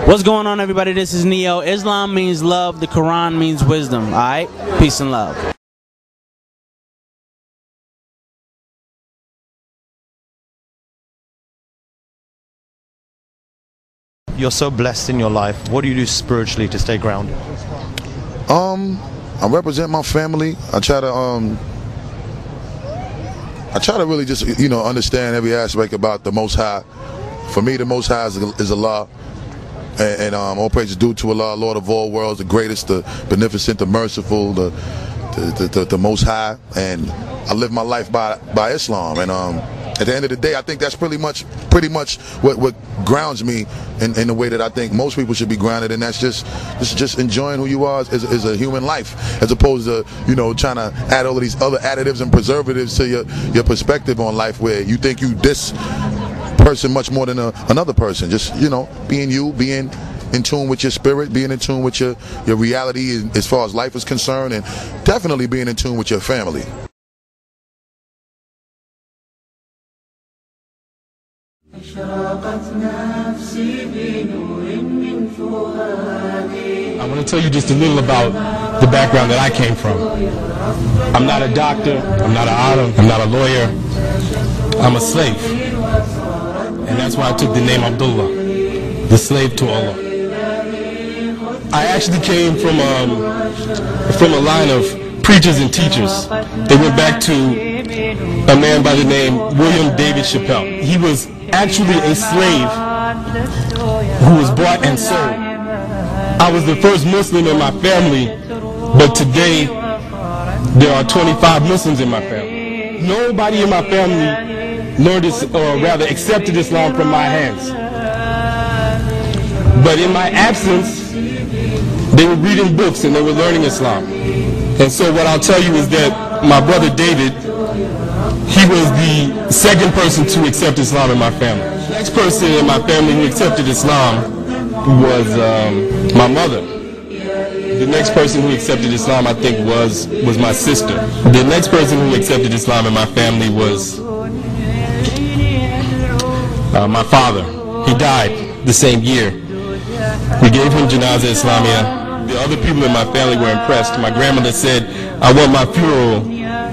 What's going on, everybody? This is Neo. Islam means love. The Quran means wisdom. All right? Peace and love. You're so blessed in your life. What do you do spiritually to stay grounded? I represent my family. I try to really just, understand every aspect about the Most High. For me, the Most High is Allah. And all praise is due to Allah, Lord of all worlds, the greatest, the beneficent, the merciful, the Most High. And I live my life by Islam. And at the end of the day, I think that's pretty much what grounds me in the way that I think most people should be grounded, and that's just enjoying who you are as a human life, as opposed to trying to add all of these other additives and preservatives to your perspective on life, where you think you this person much more than another person. Just being you, being in tune with your spirit, being in tune with your reality as far as life is concerned, and definitely being in tune with your family. I want to tell you just a little about the background that I came from. I'm not a doctor, I'm not an alim, I'm not a lawyer, I'm a slave. And that's why I took the name Abdullah, the slave to Allah. I actually came from a line of preachers and teachers. They went back to a man by the name William David Chappelle. He was actually a slave who was bought and sold. I was the first Muslim in my family, but today there are 25 Muslims in my family. Nobody in my family learned this, or rather accepted Islam from my hands. But in my absence, they were reading books and they were learning Islam. And so what I'll tell you is that my brother David, he was the second person to accept Islam in my family. The next person in my family who accepted Islam was my mother. The next person who accepted Islam, I think, was my sister. The next person who accepted Islam in my family was my father. He died the same year. We gave him Janazah Islamiyah. The other people in my family were impressed. My grandmother said, I want my funeral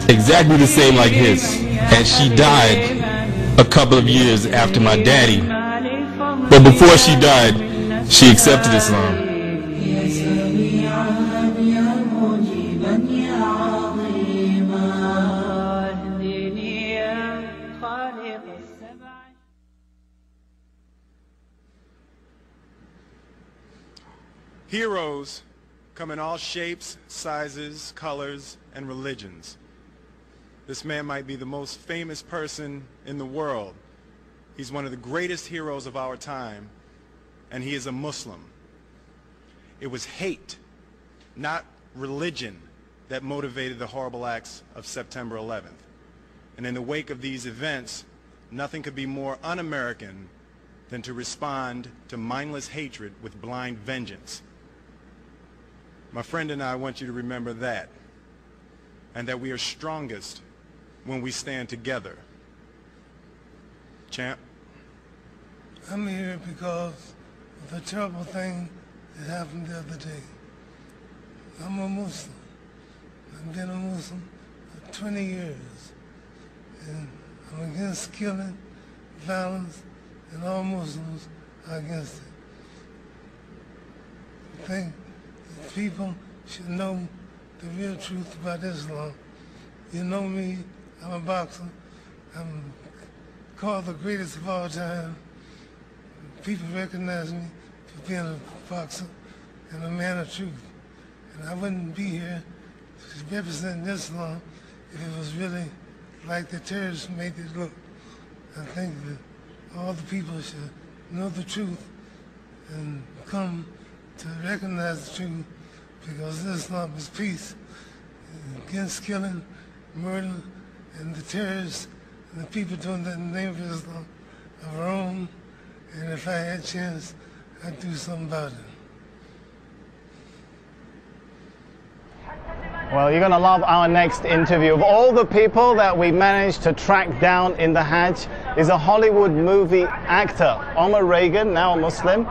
exactly the same like his. And she died a couple of years after my daddy. But before she died, she accepted Islam. Heroes come in all shapes, sizes, colors, and religions. This man might be the most famous person in the world. He's one of the greatest heroes of our time, and he is a Muslim. It was hate, not religion, that motivated the horrible acts of September 11th. And in the wake of these events, nothing could be more un-American than to respond to mindless hatred with blind vengeance. My friend and I want you to remember that, and that we are strongest when we stand together. Champ? I'm here because of the terrible thing that happened the other day. I'm a Muslim. I've been a Muslim for 20 years. And I'm against killing, violence, and all Muslims are against it. I think that people should know the real truth about Islam. You know me, I'm a boxer. I'm called the greatest of all time. People recognize me for being a boxer and a man of truth. And I wouldn't be here representing Islam if it was really like the terrorists made it look. I think that all the people should know the truth and come to recognize the truth, because Islam is peace against killing, murder, and the terrorists and the people doing that in the name of Islam are wrong. And if I had a chance, I'd do something about it. Well, you're going to love our next interview. Of all the people that we managed to track down in the Hajj is a Hollywood movie actor, Omar Reagan, now a Muslim,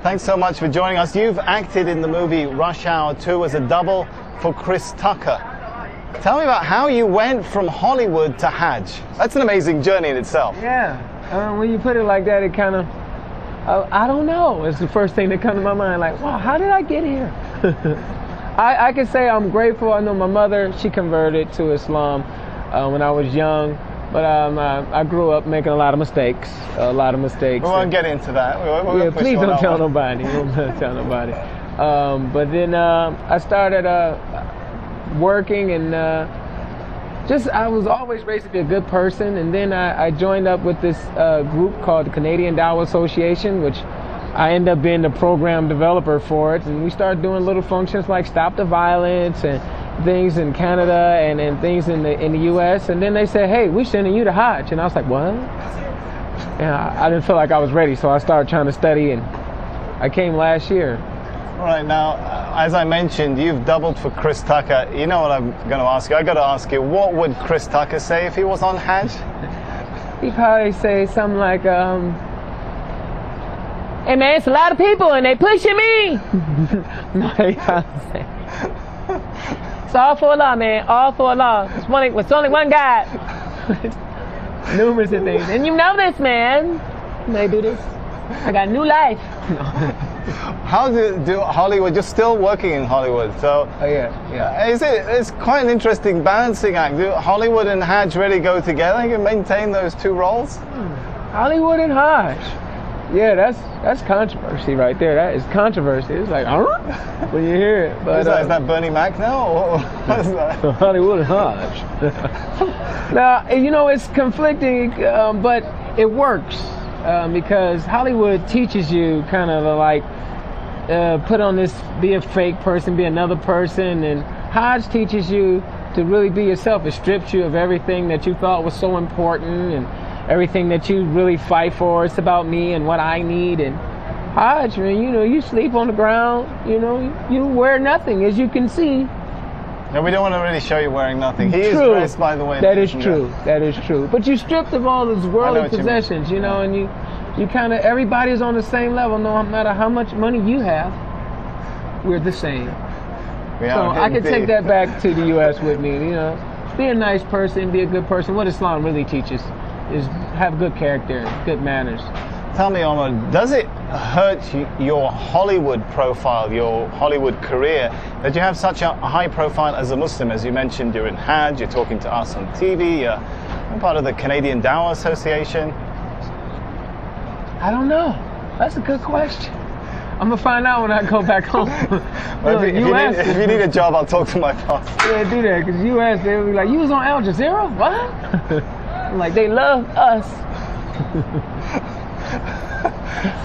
thanks so much for joining us. You've acted in the movie Rush Hour 2 as a double for Chris Tucker. Tell me about how you went from Hollywood to Hajj. That's an amazing journey in itself. Yeah, when you put it like that, it kind of, I don't know. It's the first thing that comes to my mind, like, wow, how did I get here? I can say I'm grateful. I know my mother, she converted to Islam when I was young, but I grew up making a lot of mistakes. We won't get into that. Yeah, please don't tell nobody. Don't tell nobody. But then I started working, and I was always raised to be a good person. And then I joined up with this group called the Canadian Dawah Association, which I ended up being the program developer for it. And we started doing little functions like Stop the Violence and things in Canada and things in the U.S. And then they said, hey, we're sending you to Hajj. And I was like, what? And I didn't feel like I was ready, so I started trying to study, and I came last year. All right, now, as I mentioned, you've doubled for Chris Tucker. You know what I'm going to ask you? I got to ask you, what would Chris Tucker say if he was on Hajj? He'd probably say something like, hey man, it's a lot of people and they pushing me. No, he probably say, it's all for Allah, man, all for Allah. It's only one God. Numerous of things. And you know this, man. They do this. I got a new life. How do Hollywood? You're still working in Hollywood, so yeah. It's quite an interesting balancing act. Do Hollywood and Hajj really go together? You can maintain those two roles. Hollywood and Hajj. Yeah, that's controversy right there. That is controversy. It's like, when you hear it. But is that Bernie Mac now? Or what's that? Hollywood and Hajj. Now, you know, it's conflicting, but it works. Because Hollywood teaches you kind of like put on this, be a fake person, be another person, and Hajj teaches you to really be yourself. It strips you of everything that you thought was so important and everything that you really fight for. It's about me and what I need. And Hajj, man, you know, you sleep on the ground, you know, you wear nothing, as you can see. No, we don't want to really show you wearing nothing. He is dressed, by the way. That is true. That is true. But you stripped of all those worldly possessions, you know, and you kind of, everybody's on the same level, no matter how much money you have. We're the same. So I can take that back to the U.S. with me, you know. Be a nice person, be a good person. What Islam really teaches is have good character, good manners. Tell me, Omar, does it hurt your Hollywood profile, your Hollywood career, that you have such a high profile as a Muslim? As you mentioned, you're in Hajj, you're talking to us on TV, you're part of the Canadian Dawah Association. I don't know. That's a good question. I'm going to find out when I go back home. Well, if you need a job, I'll talk to my boss. Yeah, do that, because U.S., they'll be like, you was on Al Jazeera? What? I'm like, they love us.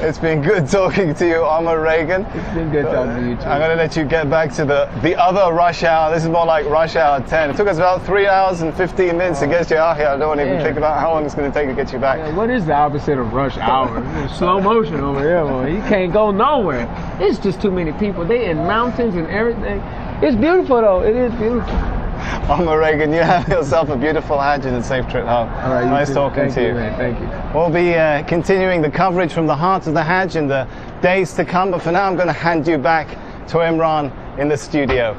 It's been good talking to you, Omar Reagan. It's been good talking to you too. I'm going to let you get back to the other rush hour. This is more like rush hour 10. It took us about 3 hours and 15 minutes to get you out here. I don't want to even think about how long it's going to take to get you back. Yeah, what is the opposite of rush hour? Slow motion over here, boy. You can't go nowhere. It's just too many people. They in mountains and everything. It's beautiful though. It is beautiful. Omar Reagan, you have yourself a beautiful Hajj and a safe trip home. All right, nice talking to you. Man, thank you. We'll be continuing the coverage from the heart of the Hajj in the days to come, but for now I'm going to hand you back to Imran in the studio.